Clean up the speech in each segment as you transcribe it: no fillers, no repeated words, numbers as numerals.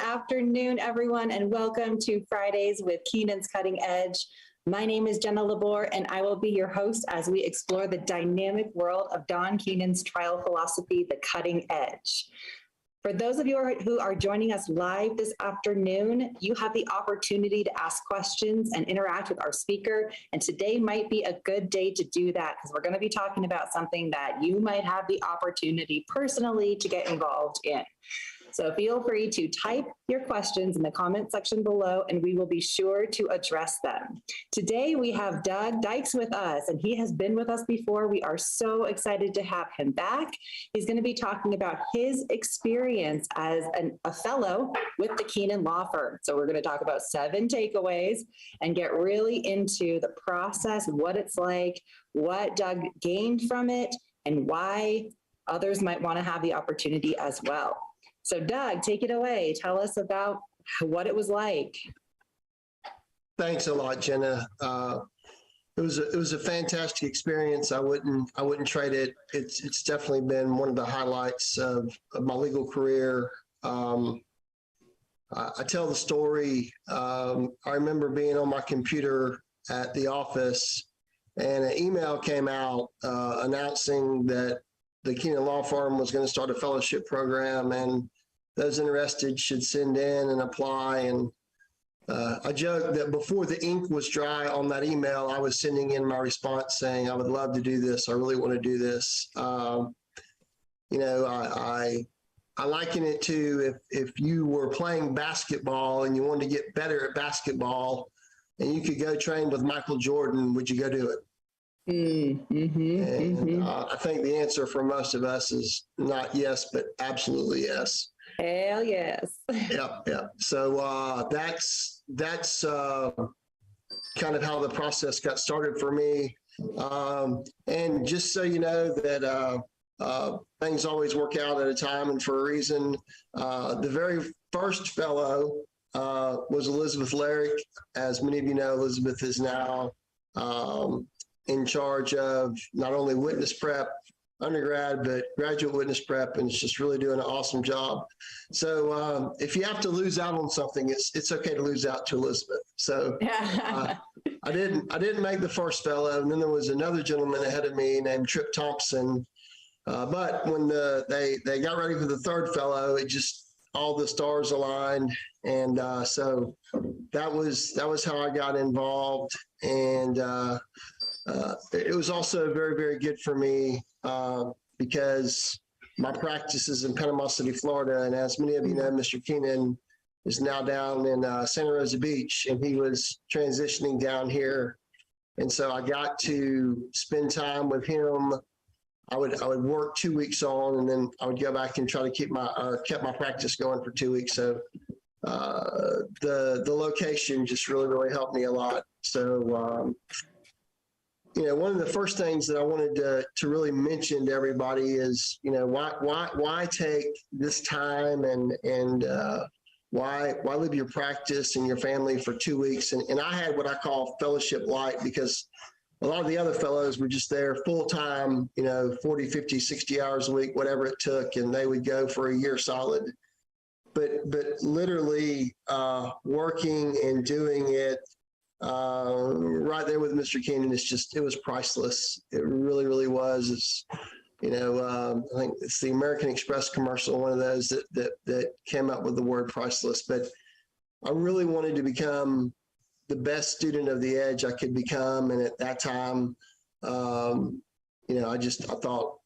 afternoon, everyone, and welcome to Fridays with Keenan's Cutting Edge. My name is Jenna Labor, and I will be your host as we explore the dynamic world of Don Keenan's trial philosophy, The Cutting Edge. For those of you who are joining us live this afternoon, you have the opportunity to ask questions and interact with our speaker. And today might be a good day to do that because we're going to be talking about something that you might have the opportunity personally to get involved in. So feel free to type your questions in the comment section below, and we will be sure to address them. Today, we have Doug Dykes with us, and he has been with us before. We are so excited to have him back. He's going to be talking about his experience as a fellow with the Keenan Law Firm. So we're going to talk about 7 takeaways and get really into the process, what it's like, what Doug gained from it, and why others might want to have the opportunity as well. So Doug, take it away. Tell us about what it was like. Thanks a lot, Jenna. It was a fantastic experience. I wouldn't trade it. It's definitely been one of the highlights of my legal career. I tell the story. I remember being on my computer at the office, and an email came out announcing that the Keenan Law Firm was going to start a fellowship program, and those interested should send in and apply. And I joked that before the ink was dry on that email, I was sending in my response saying, I would love to do this. I really want to do this. I liken it to if you were playing basketball and you wanted to get better at basketball and you could go train with Michael Jordan, would you go do it? I think the answer for most of us is not yes, but absolutely yes. Hell yes. Yeah. So that's kind of how the process got started for me. And just so you know that things always work out at a time and for a reason. The very first fellow was Elizabeth Larrick. As many of you know, Elizabeth is now in charge of not only witness prep undergrad, but graduate witness prep, and it's just really doing an awesome job. So if you have to lose out on something, it's okay to lose out to Elizabeth. So I didn't make the first fellow, and then there was another gentleman ahead of me named Trip Thompson. But when they got ready for the third fellow, it just all the stars aligned, and so that was how I got involved, and it was also very, very good for me because my practice is in Panama City, Florida. And as many of you know, Mr. Keenan is now down in Santa Rosa Beach, and he was transitioning down here. And so I got to spend time with him. I would work 2 weeks on, and then I would go back and try to kept my practice going for 2 weeks. So the location just really, really helped me a lot. So, one of the first things that I wanted to really mention to everybody is, why take this time and why live your practice and your family for 2 weeks? And I had what I call fellowship light, because a lot of the other fellows were just there full time, 40, 50, 60 hours a week, whatever it took, and they would go for a year solid. But literally working and doing it right there with Mr. Keenan, it was priceless. It really, really was. It's, I think it's the American Express commercial, one of those that came up with the word priceless. But I really wanted to become the best student of the edge I could become. And at that time, I thought,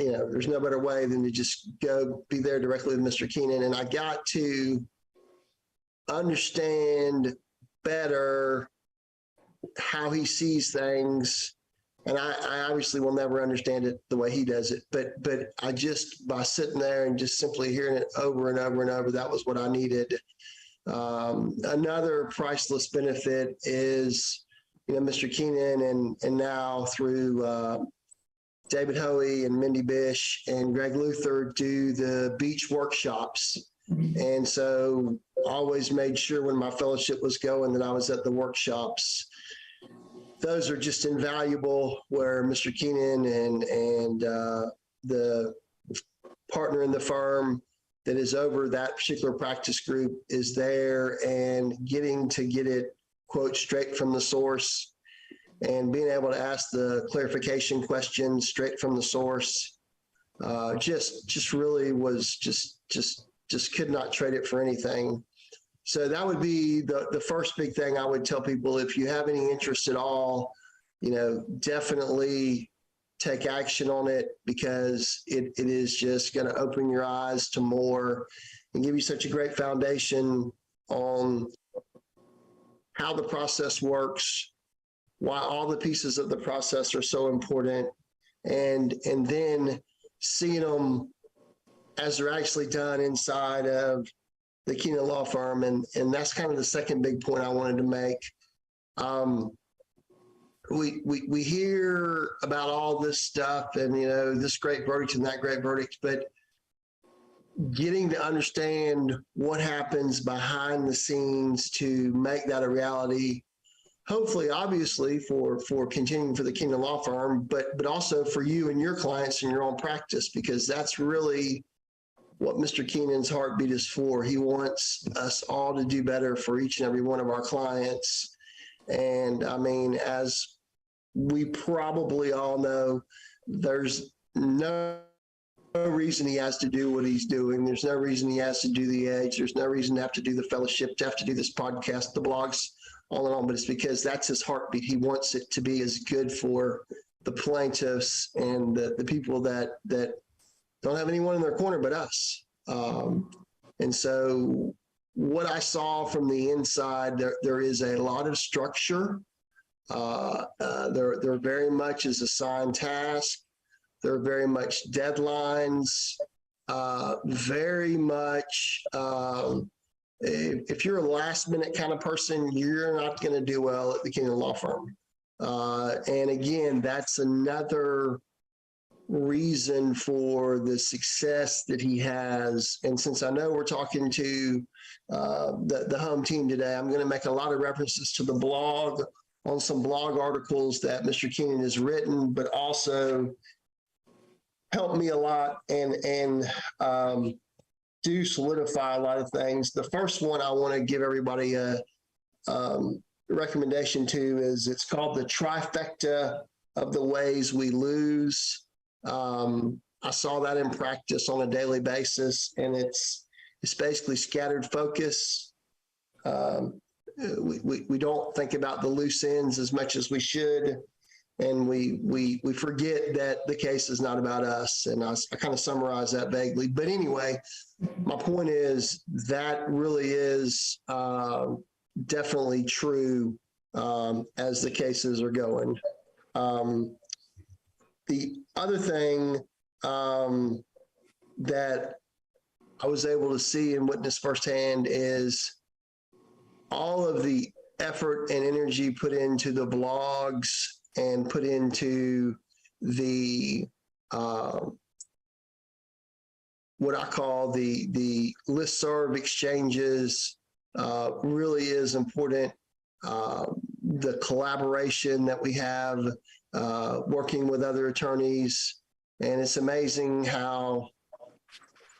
there's no better way than to just go be there directly with Mr. Keenan. And I got to understand better how he sees things. And I obviously will never understand it the way he does it, but I just, by sitting there and just simply hearing it over and over and over, that was what I needed. Another priceless benefit is, Mr. Keenan and now through David Hoey and Mindy Bish and Greg Luther do the beach workshops. And so I always made sure when my fellowship was going that I was at the workshops. Those are just invaluable, where Mr. Keenan and the partner in the firm that is over that particular practice group is there, and getting to get it, quote, straight from the source, and being able to ask the clarification questions straight from the source, just really was just could not trade it for anything. So that would be the first big thing I would tell people. If you have any interest at all, definitely take action on it, because it is just going to open your eyes to more and give you such a great foundation on how the process works, why all the pieces of the process are so important, and then seeing them as they're actually done inside of the Keenan Law Firm. And that's kind of the second big point I wanted to make. We hear about all this stuff and, this great verdict and that great verdict, but getting to understand what happens behind the scenes to make that a reality, hopefully, obviously, for continuing for the Keenan Law Firm, but also for you and your clients and your own practice, because that's really what Mr. Keenan's heartbeat is for. He wants us all to do better for each and every one of our clients. And I mean, as we probably all know, there's no reason he has to do what he's doing. There's no reason he has to do the Edge. There's no reason to have to do the fellowship, to have to do this podcast, the blogs, all in all, but it's because that's his heartbeat. He wants it to be as good for the plaintiffs and the people that don't have anyone in their corner but us. And so what I saw from the inside, there is a lot of structure. There very much is assigned task. There are very much deadlines, very much, if you're a last minute kind of person, you're not going to do well at the Keenan Law Firm. And again, that's another reason for the success that he has. And since I know we're talking to the home team today, I'm going to make a lot of references to the blog, on some blog articles that Mr. Keenan has written, but also helped me a lot and do solidify a lot of things. The first one I want to give everybody a recommendation to is, it's called The Trifecta of the Ways We Lose. I saw that in practice on a daily basis, and it's basically scattered focus. We don't think about the loose ends as much as we should, and we forget that the case is not about us. And I kind of summarize that vaguely, but anyway, my point is that really is definitely true as the cases are going. The other thing that I was able to see and witness firsthand is all of the effort and energy put into the blogs and put into the what I call the listserv exchanges really is important. The collaboration that we have working with other attorneys, and it's amazing how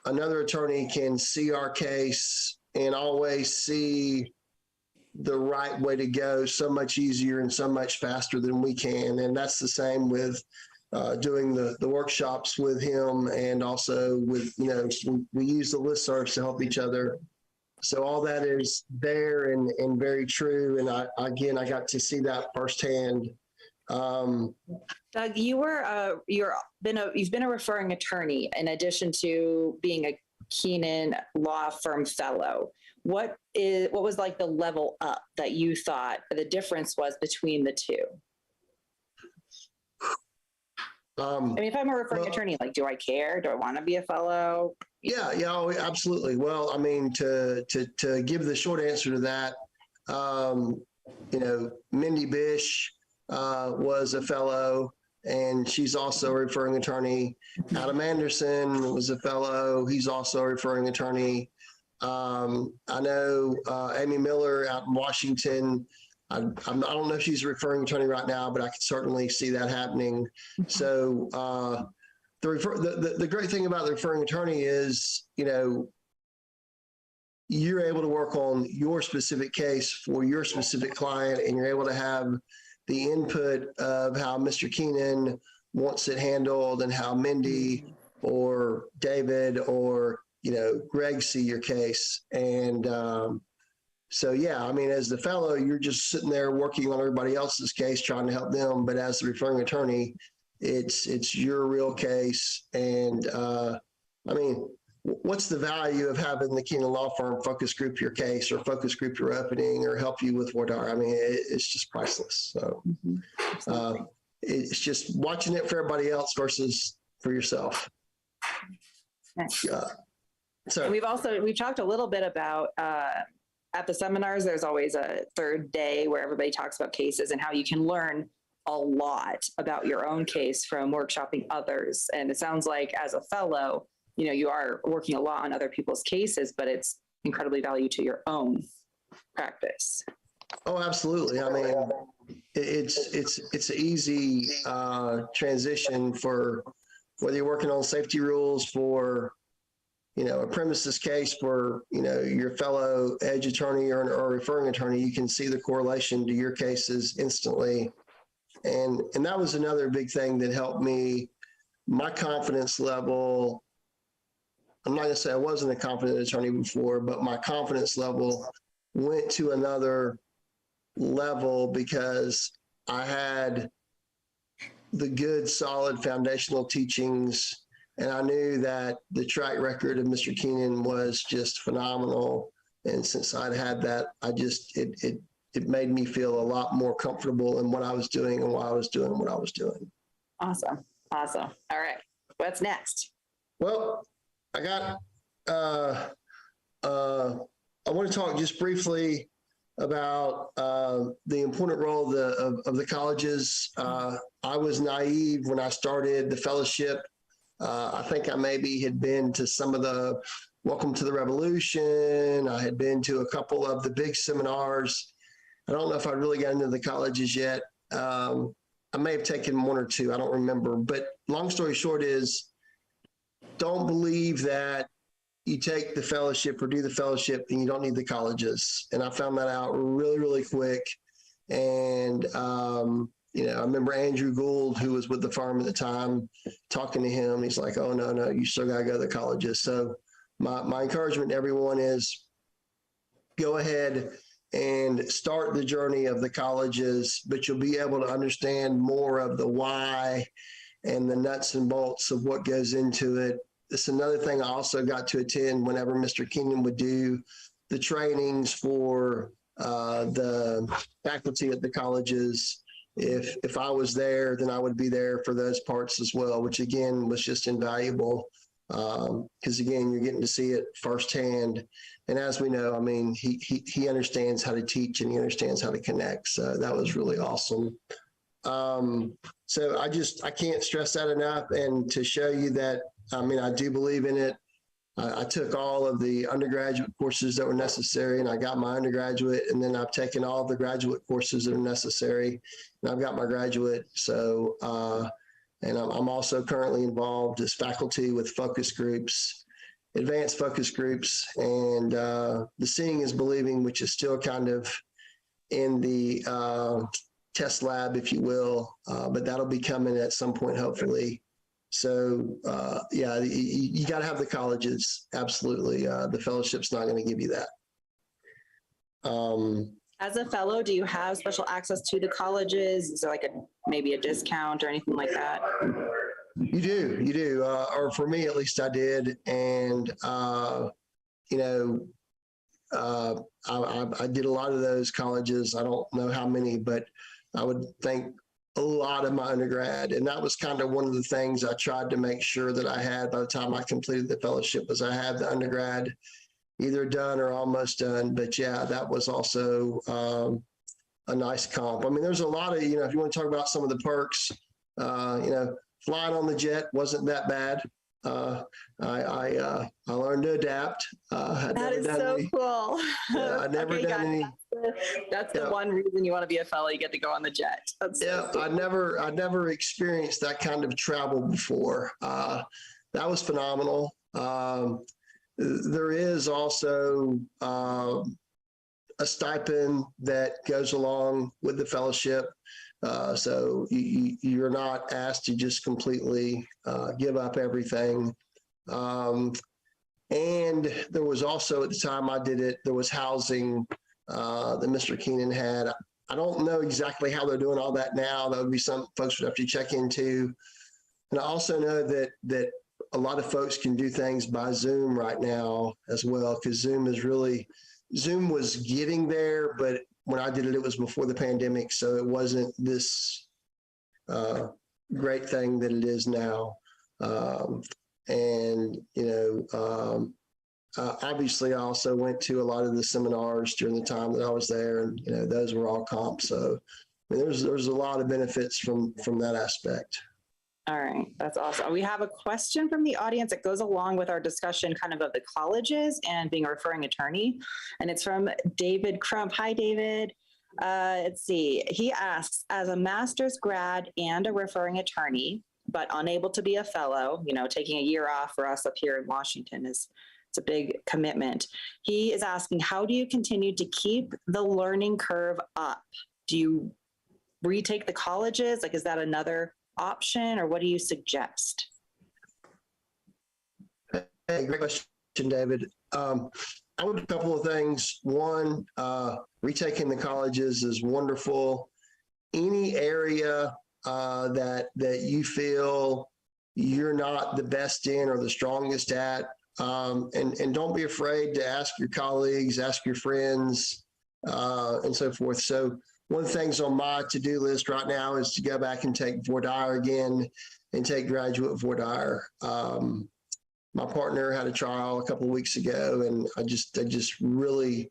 another attorney can see our case and always see the right way to go so much easier and so much faster than we can. And that's the same with doing the workshops with him, and also with, we use the listservs to help each other. So all that is there and very true. And I got to see that firsthand. Doug, you've been a referring attorney in addition to being a Keenan Law Firm fellow. What was like the level up that you thought the difference was between the two? I mean, if I'm a referring attorney, like, do I care? Do I want to be a fellow? Yeah, absolutely. Well, I mean, to give the short answer to that, Mindy Bish was a fellow, and she's also a referring attorney. Adam Anderson was a fellow. He's also a referring attorney. I know Amy Miller out in Washington. I don't know if she's a referring attorney right now, but I could certainly see that happening. So the great thing about the referring attorney is, you're able to work on your specific case for your specific client, and you're able to have the input of how Mr. Keenan wants it handled and how Mindy or David or, Greg see your case. And so, yeah, I mean, as the fellow, you're just sitting there working on everybody else's case, trying to help them. But as the referring attorney, it's your real case. And I mean, what's the value of having the Keenan Law Firm focus group your case or focus group your opening or help you with whatever? I mean, it's just priceless. So it's just watching it for everybody else versus for yourself. Nice. So we've talked a little bit about at the seminars, there's always a third day where everybody talks about cases and how you can learn a lot about your own case from workshopping others. And it sounds like as a fellow, you are working a lot on other people's cases, but it's incredibly valuable to your own practice. Oh, absolutely. I mean, it's an easy transition for whether you're working on safety rules for, a premises case for, your fellow edge attorney or referring attorney. You can see the correlation to your cases instantly. And that was another big thing that helped me, my confidence level. I'm not going to say I wasn't a confident attorney before, but my confidence level went to another level because I had the good, solid foundational teachings. And I knew that the track record of Mr. Keenan was just phenomenal. And since I'd had that, it made me feel a lot more comfortable in what I was doing and why I was doing what I was doing. Awesome. All right. What's next? Well, I got, I want to talk just briefly about the important role of the colleges. I was naive when I started the fellowship. I think I maybe had been to some of the Welcome to the Revolution. I had been to a couple of the big seminars. I don't know if I really got into the colleges yet. I may have taken one or two. I don't remember. But long story short is, don't believe that you take the fellowship or do the fellowship and you don't need the colleges. And I found that out really, really quick. And, I remember Andrew Gould, who was with the firm at the time, talking to him. He's like, oh, no, you still got to go to the colleges. So my encouragement to everyone is go ahead and start the journey of the colleges, but you'll be able to understand more of the why and the nuts and bolts of what goes into it. It's another thing I also got to attend whenever Mr. Keenan would do the trainings for the faculty at the colleges. If I was there, then I would be there for those parts as well, which again was just invaluable because again, you're getting to see it firsthand. And as we know, I mean, he understands how to teach and he understands how to connect. So that was really awesome. So I can't stress that enough. And to show you that, I mean, I do believe in it. I took all of the undergraduate courses that were necessary and I got my undergraduate, and then I've taken all the graduate courses that are necessary and I've got my graduate. So, and I'm also currently involved as faculty with focus groups, advanced focus groups, and the seeing is believing, which is still kind of in the test lab, if you will, but that'll be coming at some point, hopefully. So, yeah, you got to have the colleges. Absolutely. The fellowship's not going to give you that. As a fellow, do you have special access to the colleges? Is there like maybe a discount or anything like that? You do. Or for me, at least I did. And, I did a lot of those colleges. I don't know how many, but I would think a lot of my undergrad. And that was kind of one of the things I tried to make sure that I had by the time I completed the fellowship, was I had the undergrad either done or almost done. But yeah, that was also a nice comp. I mean, there's a lot of, if you want to talk about some of the perks, flying on the jet wasn't that bad. I learned to adapt. That is so cool. Yeah, I never done any. That's the one reason you want to be a fellow. You get to go on the jet. I never experienced that kind of travel before. That was phenomenal. there is also a stipend that goes along with the fellowship. So you're not asked to just completely give up everything. And there was also, at the time I did it, there was housing that Mr. Keenan had. I don't know exactly how they're doing all that now. That would be some folks would have to check into. And I also know that a lot of folks can do things by Zoom right now as well, because Zoom was getting there, but when I did it, it was before the pandemic. So it wasn't this great thing that it is now. Obviously I also went to a lot of the seminars during the time that I was there, and, those were all comp. So I mean, there's a lot of benefits from that aspect. All right, that's awesome. We have a question from the audience that goes along with our discussion kind of the colleges and being a referring attorney. And it's from David Crump. Hi, David. Let's see. He asks, as a master's grad and a referring attorney, but unable to be a fellow, taking a year off for us up here in Washington it's a big commitment. He is asking, how do you continue to keep the learning curve up? Do you retake the colleges? Like, is that another option, or what do you suggest? Hey, great question, David. I would do a couple of things. One, retaking the colleges is wonderful. Any area that you feel you're not the best in or the strongest at, and don't be afraid to ask your colleagues, ask your friends, and so forth. So one of the things on my to-do list right now is to go back and take voir dire again and take graduate voir dire. My partner had a trial a couple of weeks ago, and I just really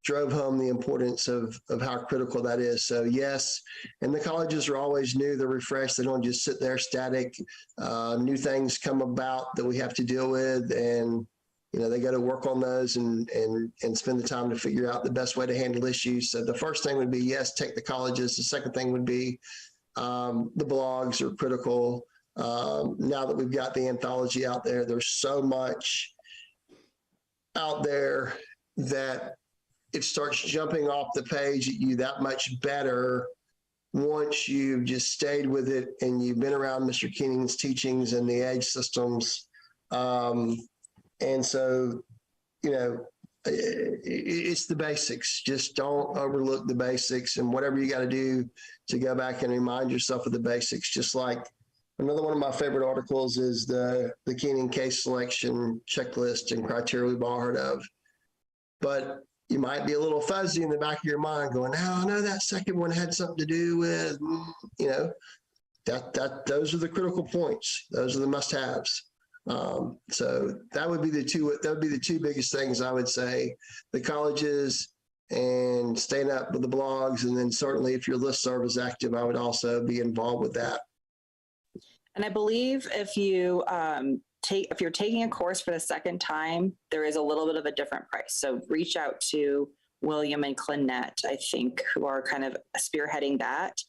drove home the importance of how critical that is. So yes, and the colleges are always new, they're refreshed, they don't just sit there static. New things come about that we have to deal with, and they got to work on those and spend the time to figure out the best way to handle issues. So the first thing would be, yes, take the colleges. The second thing would be the blogs are critical. Now that we've got the anthology out there, there's so much out there that it starts jumping off the page at you that much better once you've just stayed with it and you've been around Mr. Keenan's teachings and the EDGE systems. And so, it's the basics. Just don't overlook the basics, and whatever you got to do to go back and remind yourself of the basics. Just like another one of my favorite articles is the Keenan Case Selection Checklist and Criteria we've all heard of. But you might be a little fuzzy in the back of your mind going, I know that second one had something to do with, those are the critical points. Those are the must-haves. So that would be the two biggest things I would say: the colleges and staying up with the blogs. And then certainly if your listserv is active, I would also be involved with that. And I believe if you're taking a course for the second time, there is a little bit of a different price. So reach out to William and Clynette, I think, who are kind of spearheading that.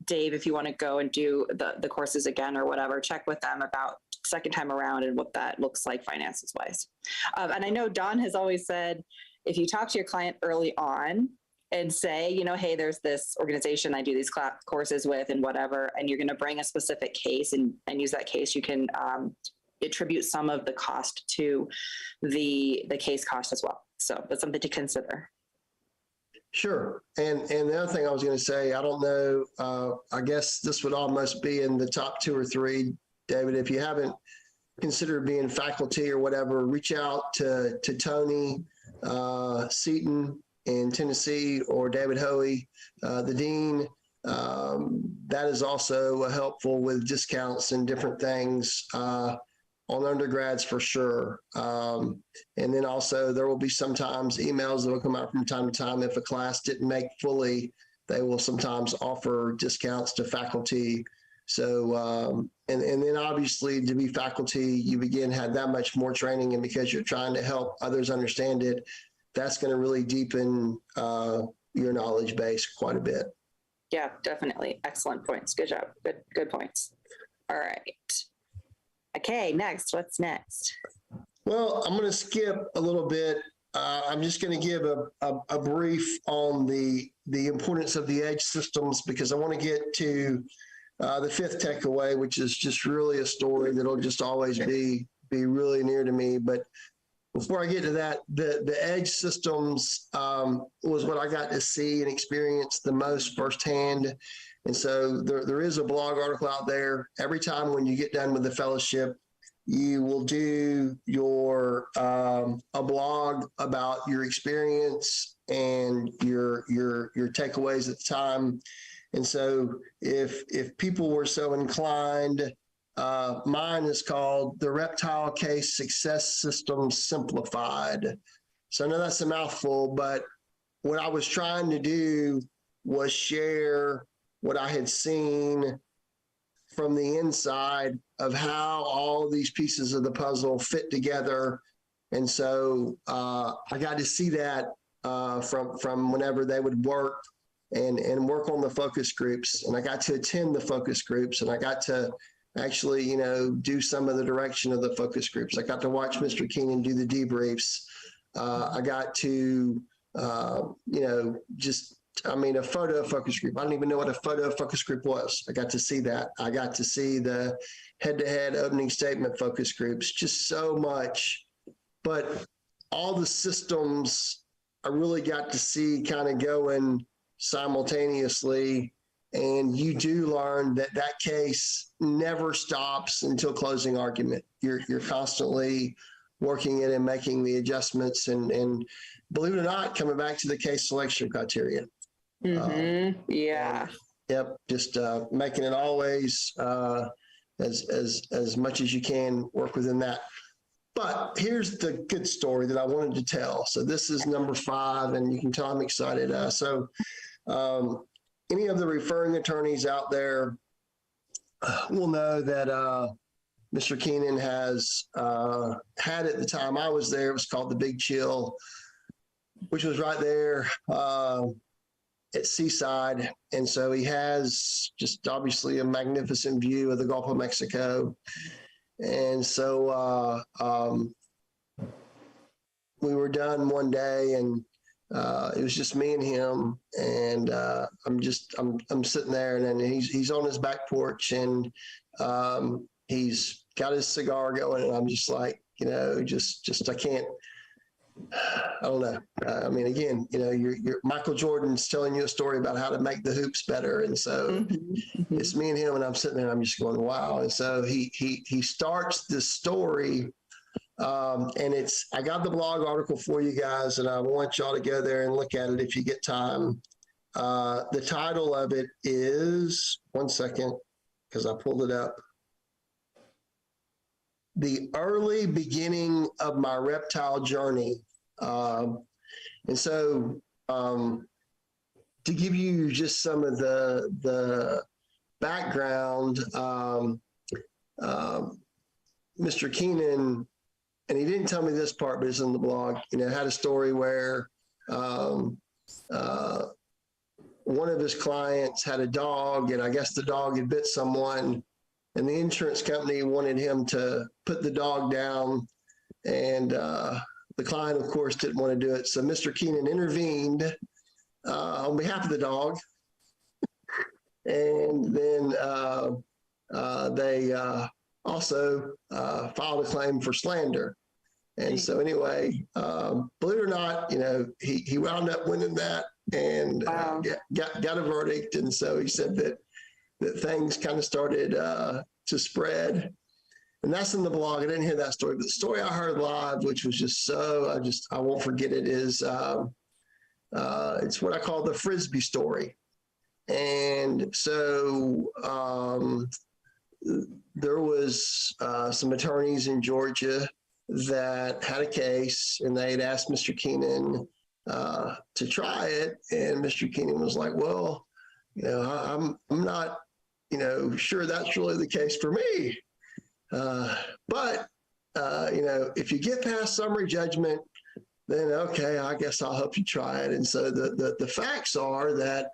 Dave, if you want to go and do the courses again or whatever, check with them about second time around and what that looks like finances wise. And I know Don has always said, if you talk to your client early on and say, hey, there's this organization I do these courses with and whatever, and you're going to bring a specific case and use that case, you can attribute some of the cost to the case cost as well. So that's something to consider. Sure. And the other thing I was going to say, I don't know, I guess this would almost be in the top 2 or 3, David. If you haven't considered being faculty or whatever, reach out to Tony Seaton in Tennessee or David Hoey, the dean. That is also helpful with discounts and different things on undergrads for sure. And then also there will be sometimes emails that will come out from time to time. If a class didn't make fully, they will sometimes offer discounts to faculty. So, and then obviously to be faculty, you begin to have that much more training, and because you're trying to help others understand it, that's going to really deepen your knowledge base quite a bit. Yeah, definitely. Excellent points. Good job. Good points. All right. Okay, next. What's next? Well, I'm going to skip a little bit. I'm just going to give a brief on the importance of the edge systems, because I want to get to the fifth takeaway, which is just really a story that'll just always be really near to me. But before I get to that, the edge systems was what I got to see and experience the most firsthand. And so there is a blog article out there. Every time when you get done with the fellowship, you will do your a blog about your experience and your takeaways at the time. And so if people were so inclined, mine is called the Reptile Case Success System Simplified. So I know that's a mouthful, but what I was trying to do was share what I had seen from the inside of how all these pieces of the puzzle fit together. And so I got to see that from whenever they would work and work on the focus groups. And I got to attend the focus groups, and I got to actually, do some of the direction of the focus groups. I got to watch Mr. Keenan do the debriefs. I got to, a photo focus group. I don't even know what a photo focus group was. I got to see that. I got to see the head-to-head opening statement focus groups, just so much. But all the systems I really got to see kind of going simultaneously. And you do learn that case never stops until closing argument. You're constantly working it and making the adjustments, and believe it or not, coming back to the case selection criteria. Yeah. Yep. Just making it always as much as you can work within that. But here's the good story that I wanted to tell. So this is number 5, and you can tell I'm excited. Any of the referring attorneys out there will know that Mr. Keenan has had, at the time I was there, it was called the Big Chill, which was right there at Seaside. And so he has just obviously a magnificent view of the Gulf of Mexico. And so we were done one day, and it was just me and him, and I'm sitting there, and then he's on his back porch, and he's got his cigar going, and I'm just like, I can't. I don't know. Again, you're Michael Jordan's telling you a story about how to make the hoops better, and so it's me and him, and I'm sitting there, and I'm just going, wow. And so he starts this story. And I got the blog article for you guys, and I want y'all to go there and look at it if you get time. The title of it is, one second, because I pulled it up. The Early Beginning of My Reptile Journey. And so to give you just some of the background, Mr. Keenan, and he didn't tell me this part, but it's in the blog, had a story where one of his clients had a dog, and I guess the dog had bit someone, and the insurance company wanted him to put the dog down, and the client, of course, didn't want to do it. So Mr. Keenan intervened on behalf of the dog, and then they also filed a claim for slander. And so anyway, believe it or not, he wound up winning that, and Wow. got a verdict. And so he said that things kind of started to spread. And that's in the blog. I didn't hear that story, but the story I heard live, which was just I won't forget it, is it's what I call the Frisbee story. And so there was some attorneys in Georgia that had a case, and they had asked Mr. Keenan to try it. And Mr. Keenan was like, well, I'm not, sure that's really the case for me. But if you get past summary judgment, then okay, I guess I'll help you try it. And so the facts are that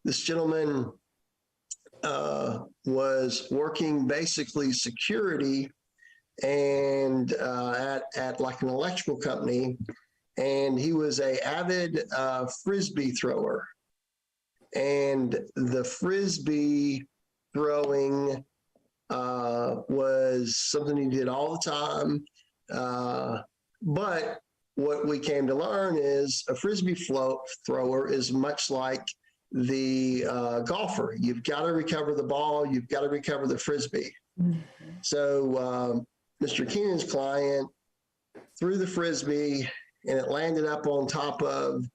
this gentleman was working basically security and at like an electrical company, and he was a avid Frisbee thrower. And the Frisbee throwing was something he did all the time. But what we came to learn is a Frisbee thrower is much like the golfer. You've got to recover the ball. You've got to recover the Frisbee. Mm-hmm. So Mr. Keenan's client threw the Frisbee, and it landed up on top of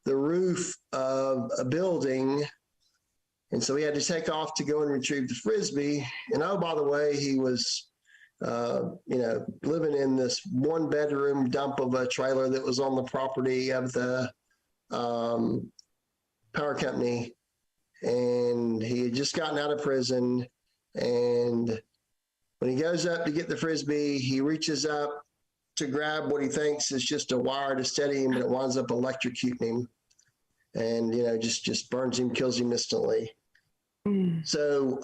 the roof of a building. And so he had to take off to go and retrieve the Frisbee. And oh, by the way, he was, living in this 1-bedroom dump of a trailer that was on the property of the power company. And he had just gotten out of prison. And when he goes up to get the Frisbee, he reaches up to grab what he thinks is just a wire to steady him, and it winds up electrocuting him. And, just burns him, kills him instantly. So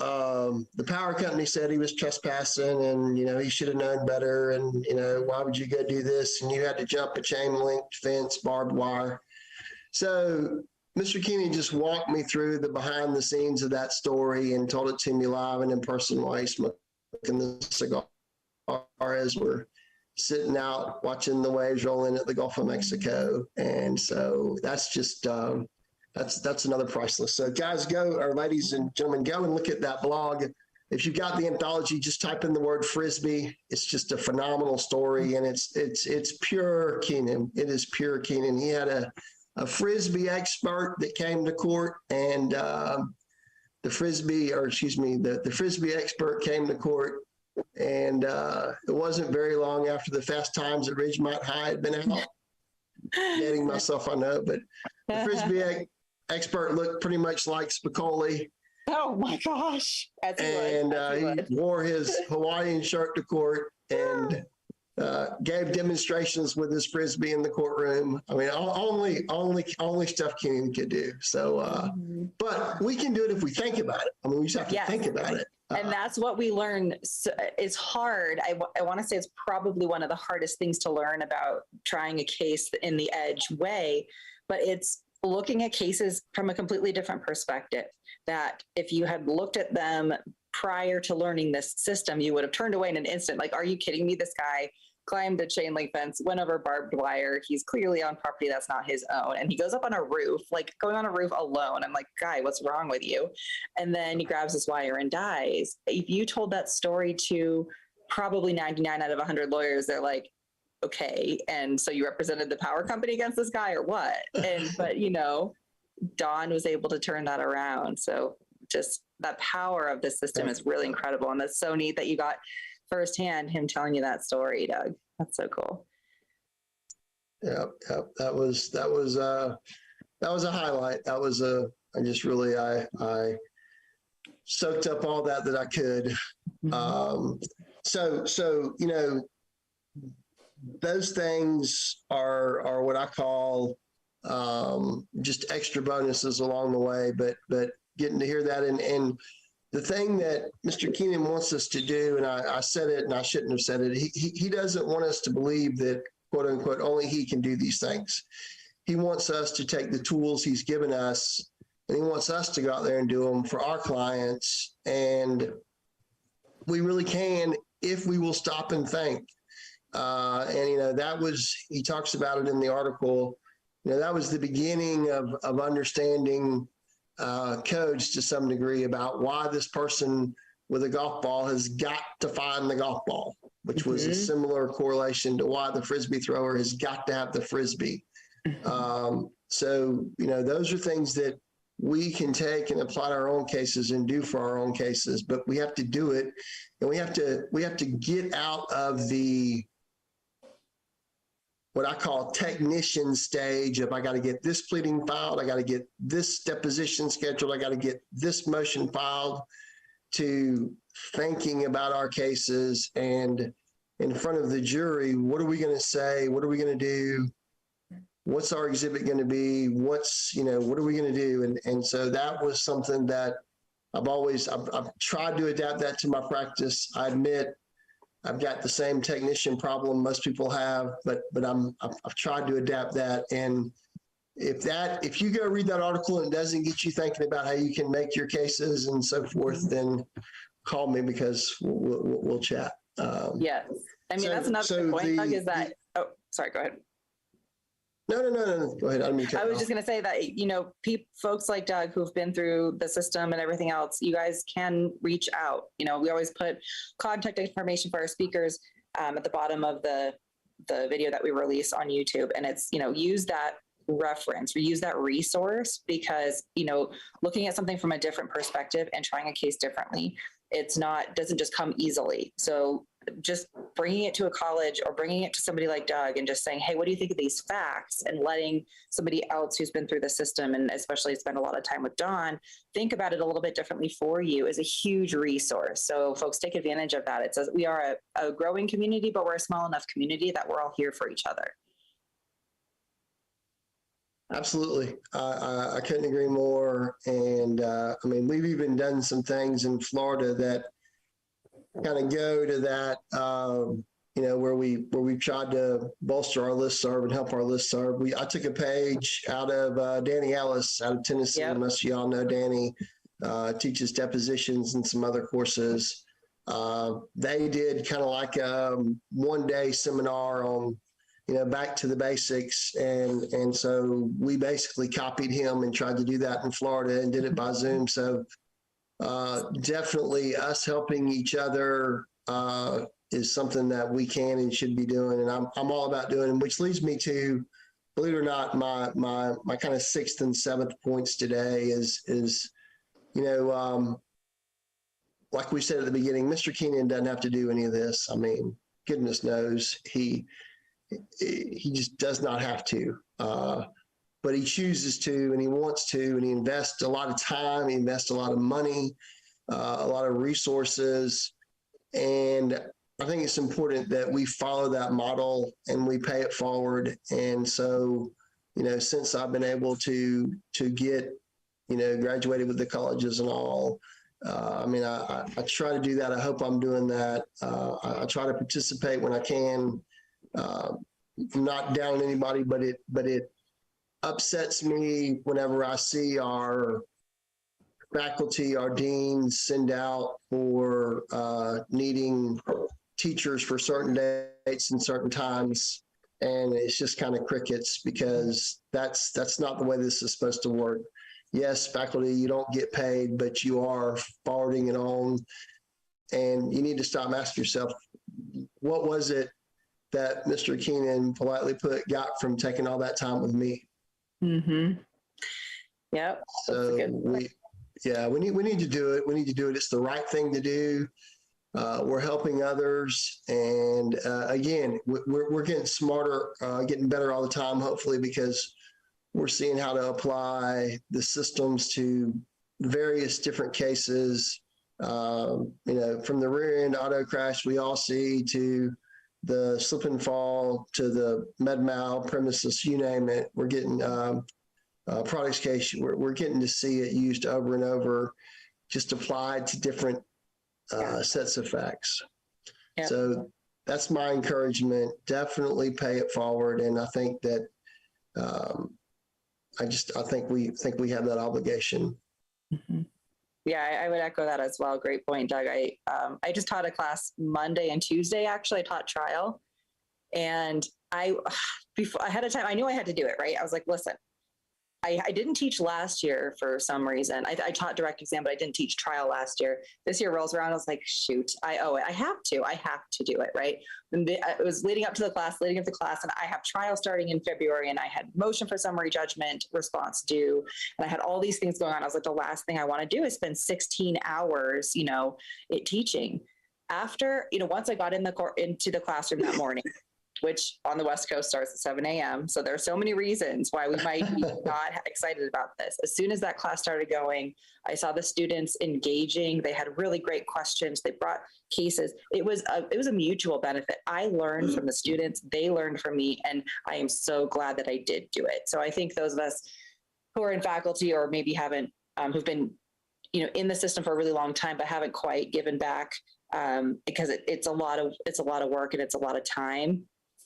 the power company said he was trespassing, and, he should have known better. And, why would you go do this? And you had to jump a chain link fence, barbed wire. So Mr. Keenan just walked me through the behind the scenes of that story and told it to me live and in person while he's smoking the cigar as we're sitting out watching the waves roll in at the Gulf of Mexico. And so that's just, that's another priceless. So guys, or ladies and gentlemen, go and look at that blog. If you've got the anthology, just type in the word Frisbee. It's just a phenomenal story, and it's pure Keenan. It is pure Keenan. He had a Frisbee expert that came to court, and the Frisbee expert came to court. And it wasn't very long after the Fast Times at Ridgemont High had been out. Dating myself, I know, but the Frisbee expert looked pretty much like Spicoli. Oh my gosh! And he wore his Hawaiian shirt to court and gave demonstrations with his Frisbee in the courtroom. I mean, only stuff Keenan could do. So, but we can do it if we think about it. I mean, we just have to think about it. And that's what we learn. It's hard. I want to say it's probably one of the hardest things to learn about trying a case in the Edge way, but it's looking at cases from a completely different perspective, that if you had looked at them prior to learning this system, you would have turned away in an instant. Like, are you kidding me? This guy climbed a chain link fence, went over barbed wire. He's clearly on property that's not his own. And he goes up on a roof, like going on a roof alone. I'm like, guy, what's wrong with you? And then he grabs his wire and dies. If you told that story to probably 99 out of 100 lawyers, they're like, okay. And so you represented the power company against this guy or what? But Don was able to turn that around. So just that power of the system is really incredible. And that's so neat that you got firsthand him telling you that story, Doug. That's so cool. Yeah. That was a highlight. I soaked up all that I could. So those things are what I call just extra bonuses along the way, but getting to hear that and the thing that Mr. Keenan wants us to do, and I said it and I shouldn't have said it, he doesn't want us to believe that, quote unquote, only he can do these things. He wants us to take the tools he's given us, and he wants us to go out there and do them for our clients. And we really can if we will stop and think. He talks about it in the article, that was the beginning of understanding codes to some degree about why this person with a golf ball has got to find the golf ball, which was a similar correlation to why the Frisbee thrower has got to have the Frisbee. Those are things that we can take and apply to our own cases and do for our own cases, but we have to do it, and we have to get out of the what I call technician stage of I got to get this pleading filed, I got to get this deposition scheduled, I got to get this motion filed, to thinking about our cases and in front of the jury, what are we going to say? What are we going to do? What's our exhibit going to be? What are we going to do? And so that was something that I've tried to adapt that to my practice. I admit I've got the same technician problem most people have, but I've tried to adapt that. And if you go read that article and it doesn't get you thinking about how you can make your cases and so forth, then call me because we'll chat. Yes. I mean, that's another point, Doug, is that, oh, sorry, go ahead. No. Go ahead. I was just going to say that, folks like Doug who've been through the system and everything else, you guys can reach out. We always put contact information for our speakers at the bottom of the video that we release on YouTube. And it's, use that reference or use that resource because, looking at something from a different perspective and trying a case differently, doesn't just come easily. So just bringing it to a college or bringing it to somebody like Doug and just saying, hey, what do you think of these facts? And letting somebody else who's been through the system and especially spent a lot of time with Don, think about it a little bit differently for you is a huge resource. So folks, take advantage of that. It says we are a growing community, but we're a small enough community that we're all here for each other. Absolutely. I couldn't agree more. And we've even done some things in Florida that kind of go to that, where we've tried to bolster our listserv and help our listserv. I took a page out of Danny Ellis out of Tennessee. Yep. Most of y'all know Danny, teaches depositions and some other courses. They did kind of like a one-day seminar on, back to the basics. And so we basically copied him and tried to do that in Florida and did it by Zoom. So definitely us helping each other is something that we can and should be doing. And I'm all about doing it, which leads me to, believe it or not, my kind of sixth and seventh points today is like we said at the beginning, Mr. Keenan doesn't have to do any of this. I mean, goodness knows he just does not have to, but he chooses to, and he wants to, and he invests a lot of time, he invests a lot of money, a lot of resources. And I think it's important that we follow that model and we pay it forward. And so, since I've been able to get, graduated with the colleges and all, I try to do that. I hope I'm doing that. I try to participate when I can. I'm not down on anybody, but it upsets me whenever I see our faculty, our deans send out for needing teachers for certain dates and certain times. And it's just kind of crickets because that's not the way this is supposed to work. Yes, faculty, you don't get paid, but you are forwarding it on. And you need to stop asking yourself, what was it that Mr. Keenan politely got from taking all that time with me? Mm-hmm. Yep. So we need to do it. We need to do it. It's the right thing to do. We're helping others. And again, we're getting smarter, getting better all the time, hopefully, because we're seeing how to apply the systems to various different cases, from the rear end auto crash we all see to the slip and fall to the med mal premises, you name it. We're getting products case. We're getting to see it used over and over, just applied to different sets of facts. Yep. So that's my encouragement. Definitely pay it forward. And I think that I think we have that obligation. Mm-hmm. Yeah, I would echo that as well. Great point, Doug. I just taught a class Monday and Tuesday. Actually, I taught trial, and before ahead of time, I knew I had to do it. Right? I was like, listen, I didn't teach last year for some reason. I taught direct exam, but I didn't teach trial last year. This year rolls around. I was like, shoot, I owe it. I have to do it. Right. And it was leading up to the class, and I have trial starting in February, and I had motion for summary judgment response due. And I had all these things going on. I was like, the last thing I want to do is spend 16 hours, teaching. After, once I got into the classroom that morning, which on the West Coast starts at 7 a.m. So there are so many reasons why we might be not excited about this. As soon as that class started going, I saw the students engaging. They had really great questions. They brought cases. It was a mutual benefit. I learned from the students. They learned from me. And I am so glad that I did do it. So I think those of us who are in faculty or maybe haven't, who've been, in the system for a really long time, but haven't quite given back because it's a lot of work and it's a lot of time,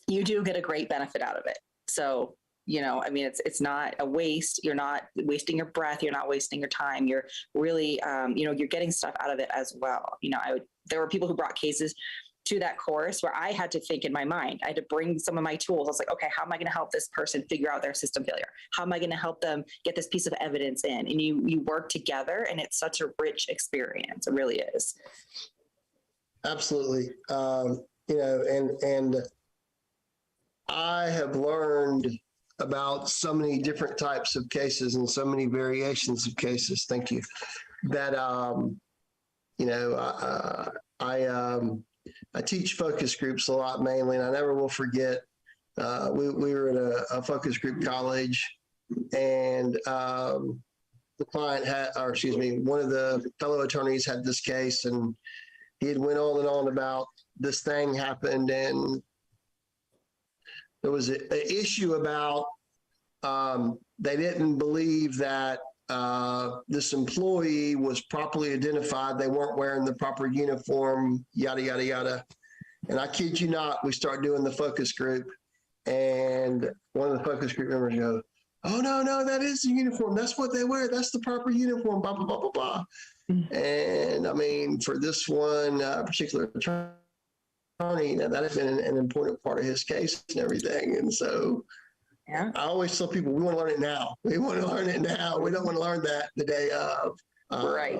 you do get a great benefit out of it. So, I mean, it's not a waste. You're not wasting your breath. You're not wasting your time. You're really, you're getting stuff out of it as well. There were people who brought cases to that course where I had to think in my mind. I had to bring some of my tools. I was like, okay, how am I going to help this person figure out their system failure? How am I going to help them get this piece of evidence in? And you work together, and it's such a rich experience. It really is. Absolutely. And I have learned about so many different types of cases and so many variations of cases. Thank you. That, I teach focus groups a lot mainly, and I never will forget, we were at a focus group college, and the client one of the fellow attorneys had this case, and he had went on and on about this thing happened, and there was an issue about they didn't believe that this employee was properly identified. They weren't wearing the proper uniform, yada, yada, yada. And I kid you not, we start doing the focus group, and one of the focus group members go, oh, no, that is the uniform. That's what they wear. That's the proper uniform, blah, blah, blah, blah, blah. And I mean, for this one particular attorney, that has been an important part of his case and everything. And so I always tell people, we want to learn it now. We want to learn it now. We don't want to learn that the day of. Right.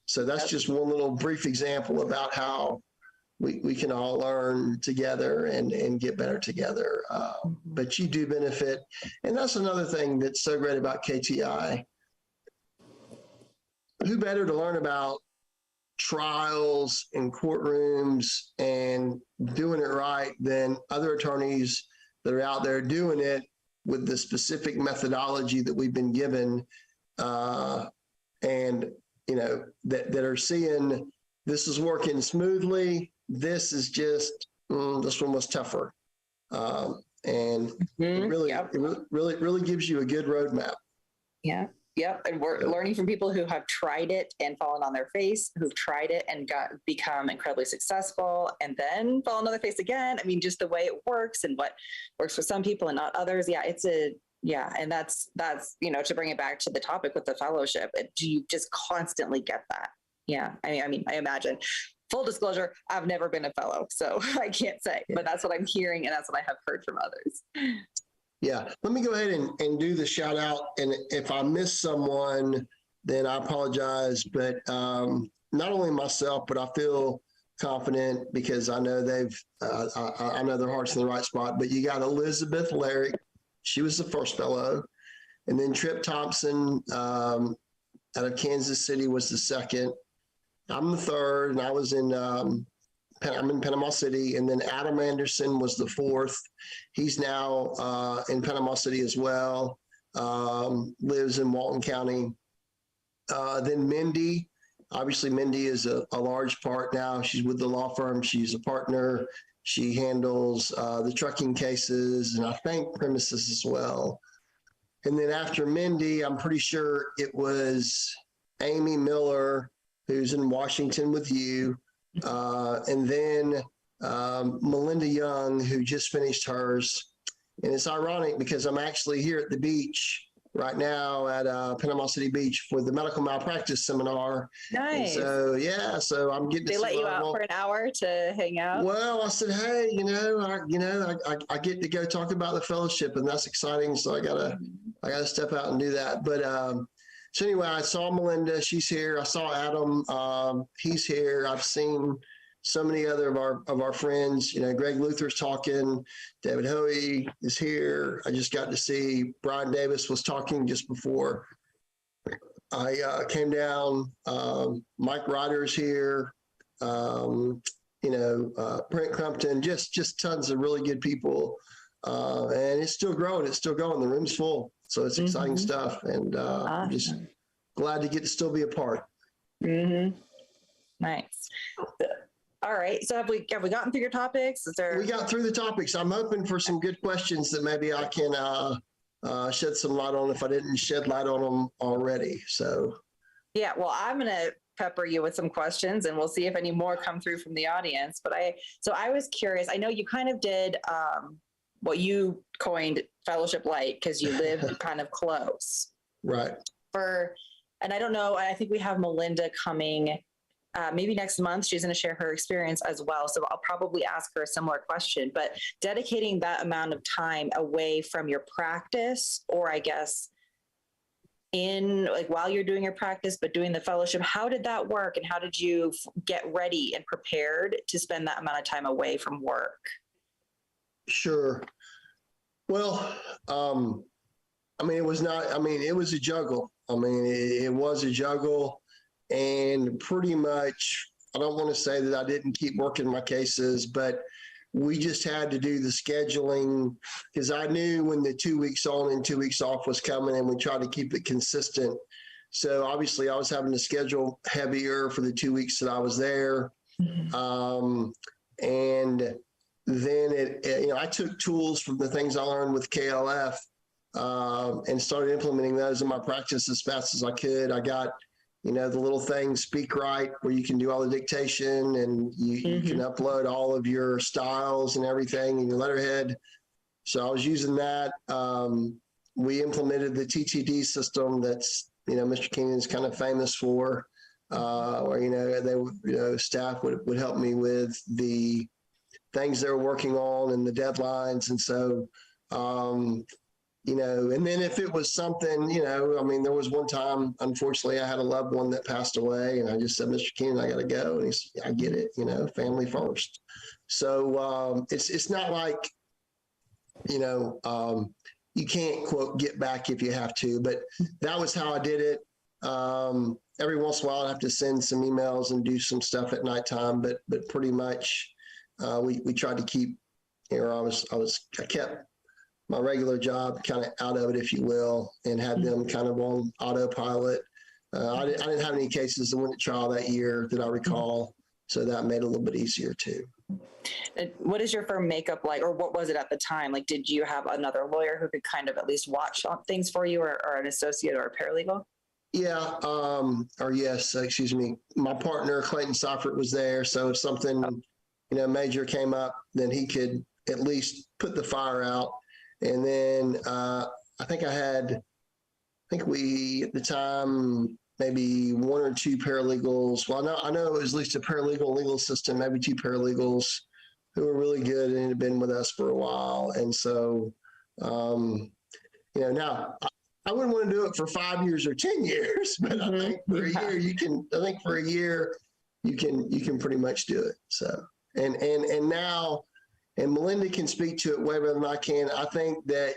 So that's just one little brief example about how we can all learn together and get better together. But you do benefit. And that's another thing that's so great about KTI. Who better to learn about trials and courtrooms and doing it right than other attorneys that are out there doing it with the specific methodology that we've been given, and that are seeing this is working smoothly. This is just this one was tougher, and it really gives you a good roadmap. Yeah. Yep. And we're learning from people who have tried it and fallen on their face, who've tried it and become incredibly successful and then fall on their face again. I mean, just the way it works and what works for some people and not others. Yeah. And that's, to bring it back to the topic with the fellowship, you just constantly get that. Yeah. I mean, I imagine. Full disclosure, I've never been a fellow, so I can't say, but that's what I'm hearing and that's what I have heard from others. Yeah, let me go ahead and do the shout out. And if I miss someone, then I apologize. But not only myself, but I feel confident because I know I know their heart's in the right spot. But you got Elizabeth Larrick. She was the first fellow. And then Trip Thompson out of Kansas City was the second. I'm the third, and I was I'm in Panama City, and then Adam Anderson was the fourth. He's now in Panama City as well, lives in Walton County. Then Mindy, obviously Mindy is a large part now. She's with the law firm. She's a partner. She handles the trucking cases, and I think premises as well. And then after Mindy, I'm pretty sure it was Amy Miller, who's in Washington with you. And then Melinda Young, who just finished hers. And it's ironic because I'm actually here at the beach right now at Panama City Beach for the medical malpractice seminar. Nice. And so I'm getting. They let you out for an hour to hang out. Well, I said, hey, I get to go talk about the fellowship, and that's exciting. So I gotta step out and do that. But so anyway, I saw Melinda. She's here. I saw Adam. He's here. I've seen so many other of our friends. Greg Luther's talking. David Hoey is here. I just got to see Brian Davis was talking just before I came down. Mike Ryder's here. Brent Crumpton. Just tons of really good people. And it's still growing. It's still going. The room's full. So it's exciting stuff, and awesome. I'm just glad to get to still be a part. Mm-hmm. Nice. All right. So have we gotten through your topics? We got through the topics. I'm open for some good questions that maybe I can shed some light on if I didn't shed light on them already. So. Yeah. Well, I'm gonna pepper you with some questions, and we'll see if any more come through from the audience. But I was curious. I know you kind of did what you coined fellowship light because you lived kind of close. Right. And I don't know, I think we have Melinda coming maybe next month. She's going to share her experience as well. So I'll probably ask her a similar question, but dedicating that amount of time away from your practice, or I guess in like while you're doing your practice, but doing the fellowship, how did that work? And how did you get ready and prepared to spend that amount of time away from work? Sure. Well, it was a juggle. It was a juggle, and pretty much, I don't want to say that I didn't keep working my cases, but we just had to do the scheduling because I knew when the 2 weeks on and 2 weeks off was coming, and we tried to keep it consistent. So obviously I was having to schedule heavier for the 2 weeks that I was there. Mm-hmm. And then I took tools from the things I learned with KLF and started implementing those in my practice as fast as I could. I got, the little thing, Speak Right, where you can do all the dictation and you can upload all of your styles and everything in your letterhead. So I was using that. We implemented the TTD system that's, Mr. Keenan's kind of famous for, where, staff would help me with the things they were working on and the deadlines. And so, and then if it was something, there was one time, unfortunately, I had a loved one that passed away, and I just said, Mr. Keenan, I got to go. And he said, I get it, family first. So it's not like, you can't, quote, get back if you have to, but that was how I did it. Every once in a while, I have to send some emails and do some stuff at nighttime, but pretty much we tried to keep, I kept my regular job kind of out of it, if you will, and had them kind of on autopilot. I didn't have any cases that went to trial that year that I recall, so that made it a little bit easier too. And what is your firm makeup like, or what was it at the time? Like, did you have another lawyer who could kind of at least watch things for you, or an associate or a paralegal? Yeah, excuse me. My partner, Clayton Seifert, was there, so if something, major came up, then he could at least put the fire out. And then I think we, at the time, maybe one or two paralegals. Well, I know it was at least a paralegal legal assistant, maybe two paralegals who were really good and had been with us for a while. And so, now I wouldn't want to do it for 5 years or 10 years, but I think for a year you can pretty much do it. So, and now, and Melinda can speak to it way better than I can. I think that,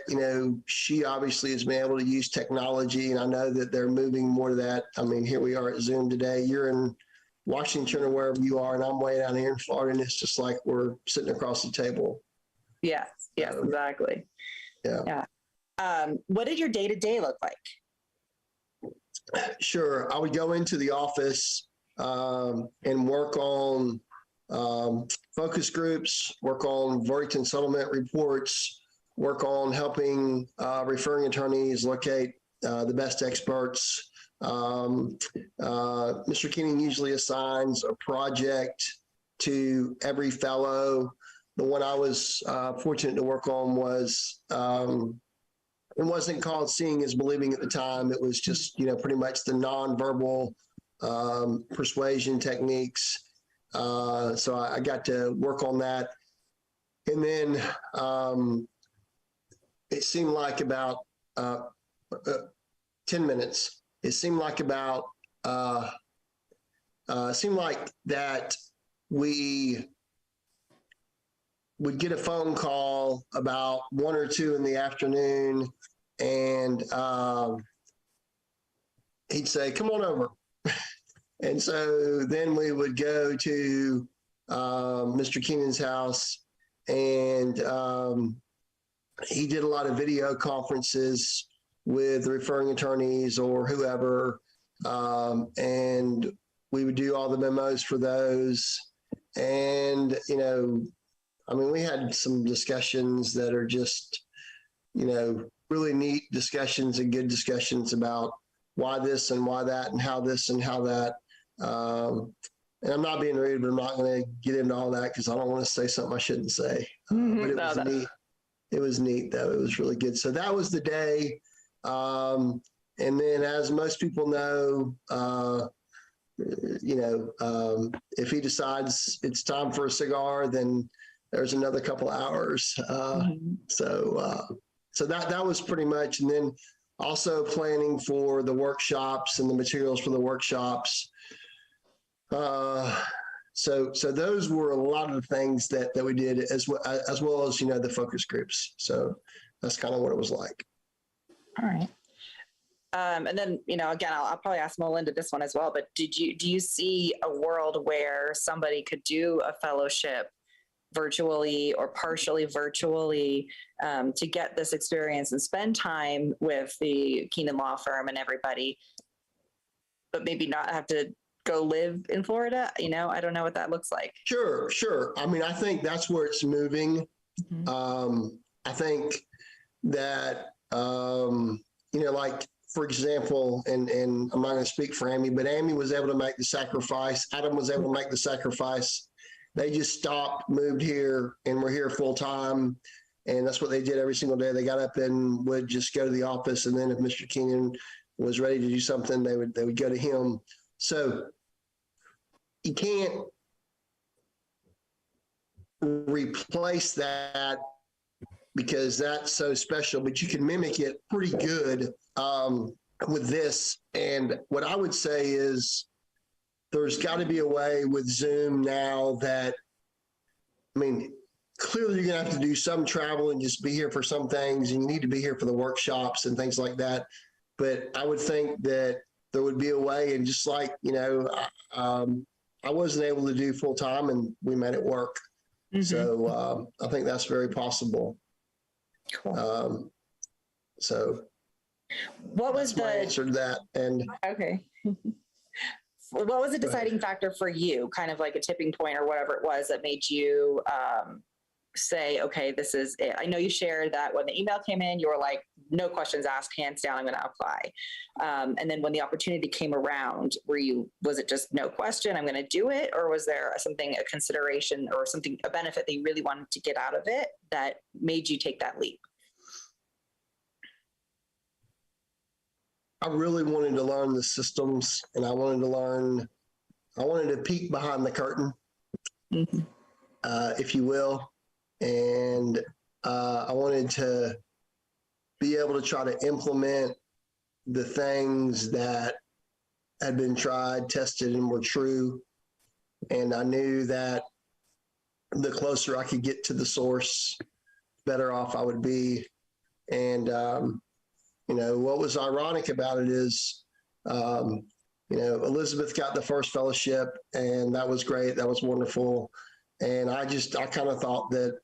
she obviously has been able to use technology, and I know that they're moving more to that. Here we are at Zoom today. You're in Washington or wherever you are, and I'm way down here in Florida, and it's just like we're sitting across the table. Yes, exactly. Yeah. What did your day-to-day look like? Sure. I would go into the office and work on focus groups, work on verdict and settlement reports, work on helping referring attorneys locate the best experts. Mr. Keenan usually assigns a project to every fellow. The one I was fortunate to work on was, it wasn't called Seeing is Believing at the time. It was just, pretty much the nonverbal persuasion techniques. So I got to work on that. And then it seemed like about 10 minutes. It seemed like that we would get a phone call about 1 or 2 in the afternoon, and he'd say, come on over. And so then we would go to Mr. Keenan's house, and he did a lot of video conferences with referring attorneys or whoever, and we would do all the memos for those. And, we had some discussions that are just, really neat discussions and good discussions about why this and why that and how this and how that. And I'm not being rude, but I'm not going to get into all that because I don't want to say something I shouldn't say. But it was neat. It was neat, though. It was really good. So that was the day. And then, as most people know, if he decides it's time for a cigar, then there's another couple hours. So that was pretty much. And then also planning for the workshops and the materials for the workshops. So those were a lot of the things that we did as well as, the focus groups. So that's kind of what it was like. All right. And then, again, I'll probably ask Melinda this one as well, but do you see a world where somebody could do a fellowship virtually or partially virtually to get this experience and spend time with the Keenan law firm and everybody, but maybe not have to go live in Florida? I don't know what that looks like. Sure. I mean, I think that's where it's moving. I think that, like, for example, and I'm not going to speak for Amy, but Amy was able to make the sacrifice. Adam was able to make the sacrifice. They just stopped, moved here, and were here full time. And that's what they did every single day. They got up and would just go to the office. And then if Mr. Keenan was ready to do something, they would go to him. So you can't replace that because that's so special, but you can mimic it pretty good with this. And what I would say is there's got to be a way with Zoom now that, clearly you're going to have to do some travel and just be here for some things, and you need to be here for the workshops and things like that. But I would think that there would be a way, and just like, I wasn't able to do full time and we made it work. So I think that's very possible. Cool. So what was the answer to that? And okay. What was the deciding factor for you, kind of like a tipping point or whatever it was that made you say, okay, this is it? I know you shared that when the email came in, you were like, no questions asked, hands down, I'm going to apply. And then when the opportunity came around, was it just no question, I'm going to do it? Or was there a consideration or a benefit that you really wanted to get out of it that made you take that leap? I really wanted to learn the systems, and I wanted to peek behind the curtain, if you will. And I wanted to be able to try to implement the things that had been tried, tested, and were true. And I knew that the closer I could get to the source, better off I would be. And, what was ironic about it is, Elizabeth got the first fellowship, and that was great. That was wonderful. And I kind of thought that,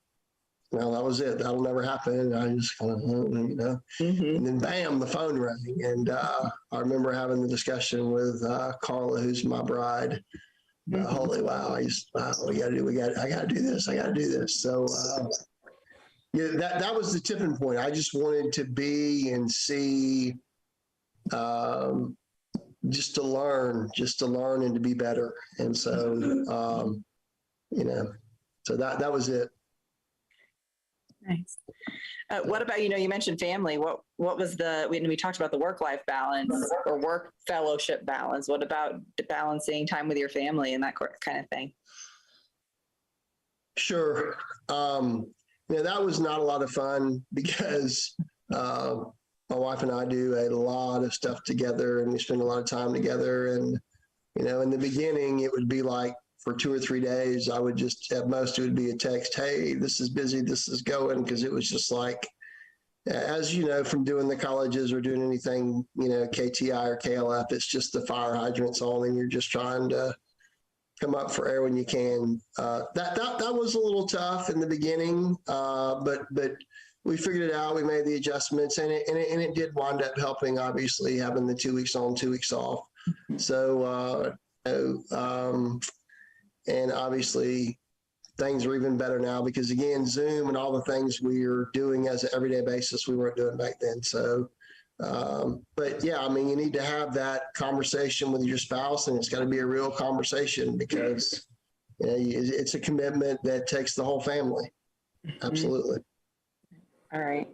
that was it. That'll never happen. And I just kind of, and then bam, the phone rang. And I remember having the discussion with Carla, who's my bride. Holy wow! I got to do this. So that was the tipping point. I just wanted to be and see, just to learn and to be better. And so, so that was it. Nice. What about, you mentioned family. What was we talked about the work-life balance or work fellowship balance. What about balancing time with your family and that kind of thing? Sure. That was not a lot of fun because my wife and I do a lot of stuff together, and we spend a lot of time together. And, in the beginning, it would be like for 2 or 3 days, I would just, at most, it would be a text, hey, this is busy, this is going, because it was just like, as you know, from doing the colleges or doing anything, KTI or KLF, it's just the fire hydrants on, and you're just trying to come up for air when you can. That was a little tough in the beginning, but we figured it out. We made the adjustments, and it did wind up helping, obviously, having the 2 weeks on, 2 weeks off. So, and obviously things are even better now because, again, Zoom and all the things we are doing as an everyday basis, we weren't doing back then. So But yeah, I mean, you need to have that conversation with your spouse, and it's got to be a real conversation because it's a commitment that takes the whole family. Absolutely. All right.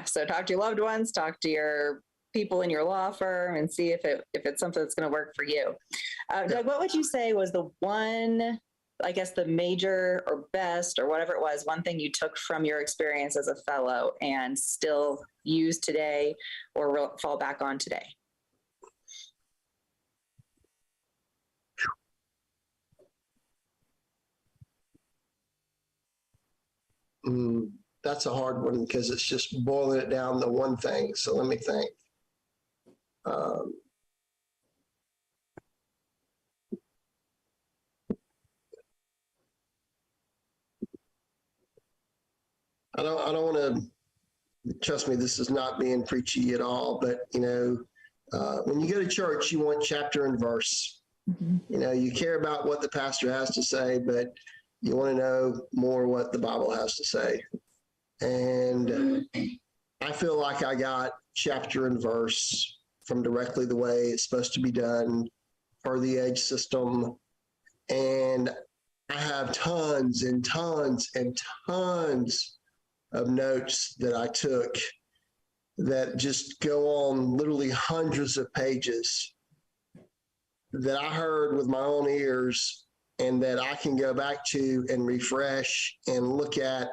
So talk to your loved ones, talk to your people in your law firm, and see if it's something that's going to work for you. Doug, what would you say was the one, I guess, the major or best or whatever it was, one thing you took from your experience as a fellow and still use today or fall back on today? That's a hard one because it's just boiling it down to one thing. So let me think. I don't want to, trust me, this is not being preachy at all, but when you go to church, you want chapter and verse. You care about what the pastor has to say, but you want to know more what the Bible has to say. And I feel like I got chapter and verse from directly the way it's supposed to be done per the EDGE system. And I have tons and tons and tons of notes that I took that just go on literally hundreds of pages that I heard with my own ears and that I can go back to and refresh and look at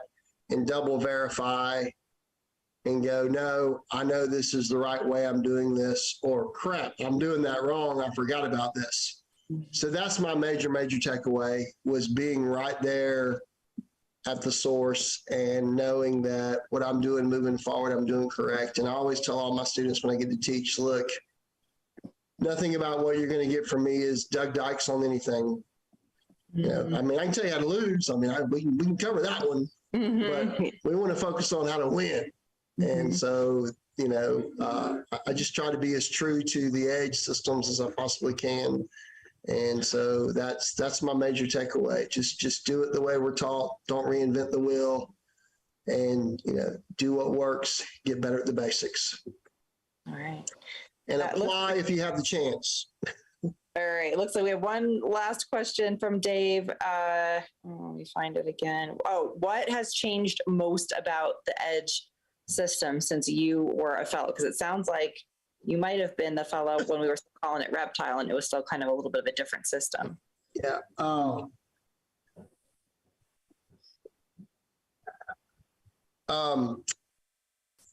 and double verify and go, no, I know this is the right way I'm doing this, or crap, I'm doing that wrong. I forgot about this. So that's my major takeaway, was being right there at the source and knowing that what I'm doing moving forward, I'm doing correct. And I always tell all my students when I get to teach, look, nothing about what you're going to get from me is Doug Dykes on anything. I mean, I can tell you how to lose. I mean, we can cover that one, but we want to focus on how to win. And so, I just try to be as true to the EDGE systems as I possibly can. And so that's my major takeaway. Just do it the way we're taught. Don't reinvent the wheel, and do what works. Get better at the basics. All right. And apply if you have the chance. All right. It looks like we have one last question from Dave. Let me find it again. Oh, what has changed most about the EDGE system since you were a fellow? Because it sounds like you might have been the fellow when we were calling it Reptile, and it was still kind of a little bit of a different system. Yeah.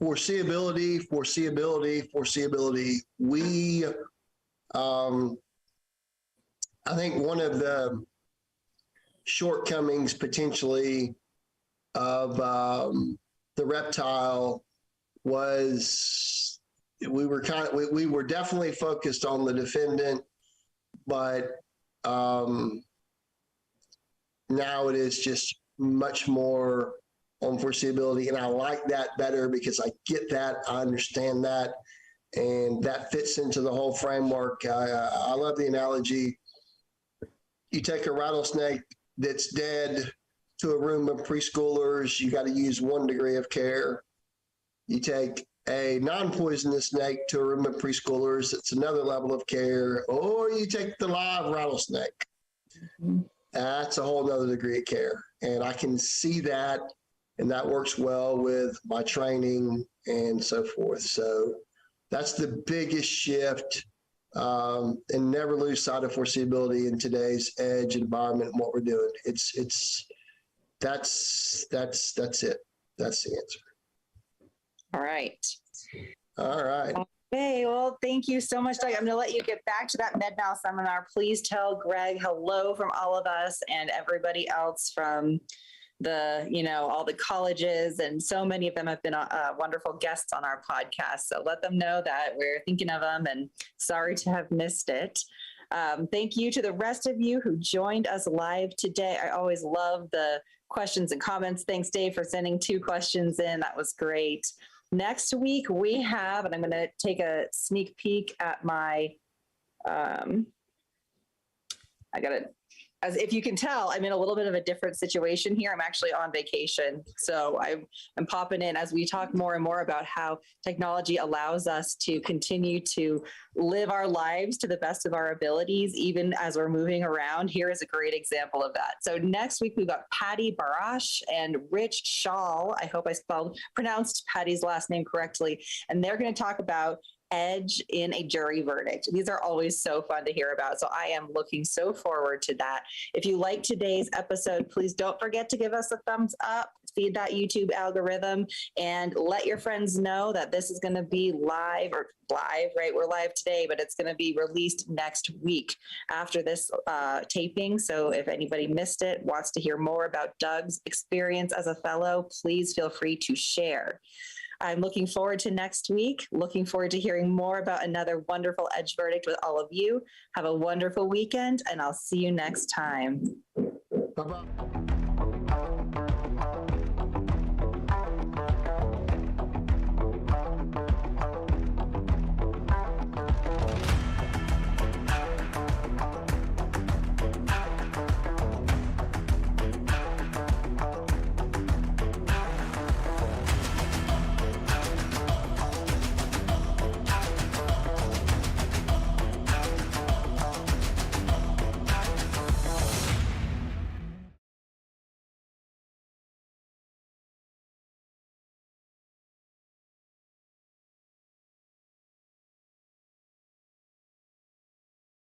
Foreseeability. We, I think one of the shortcomings potentially of the Reptile was we were definitely focused on the defendant, but now it is just much more on foreseeability. And I like that better because I get that, I understand that, and that fits into the whole framework. I love the analogy. You take a rattlesnake that's dead to a room of preschoolers, you got to use 1 degree of care. You take a non-poisonous snake to a room of preschoolers, it's another level of care. Or you take the live rattlesnake. That's a whole nother degree of care. And I can see that, and that works well with my training and so forth. So that's the biggest shift. And never lose sight of foreseeability in today's EDGE environment and what we're doing. That's it. That's the answer. All right. All right. Okay. Well, thank you so much, Doug. I'm going to let you get back to that MedNow seminar. Please tell Greg hello from all of us and everybody else from all the colleges, and so many of them have been wonderful guests on our podcast. So let them know that we're thinking of them and sorry to have missed it. Thank you to the rest of you who joined us live today. I always love the questions and comments. Thanks, Dave, for sending 2 questions in. That was great. Next week we have, and I'm going to take a sneak peek at my, I got to As if you can tell, I'm in a little bit of a different situation here. I'm actually on vacation. So I'm popping in as we talk more and more about how technology allows us to continue to live our lives to the best of our abilities, even as we're moving around. Here is a great example of that. So next week, we've got Patty Barash and Rich Shaw. I hope I pronounced Patty's last name correctly. And they're going to talk about edge in a jury verdict. These are always so fun to hear about. So I am looking so forward to that. If you like today's episode, please don't forget to give us a thumbs up, feed that YouTube algorithm, and let your friends know that this is going to be live, right? We're live today, but it's going to be released next week after this taping. So if anybody missed it, wants to hear more about Doug's experience as a fellow, please feel free to share. I'm looking forward to next week, looking forward to hearing more about another wonderful edge verdict with all of you. Have a wonderful weekend, and I'll see you next time. Bye-bye.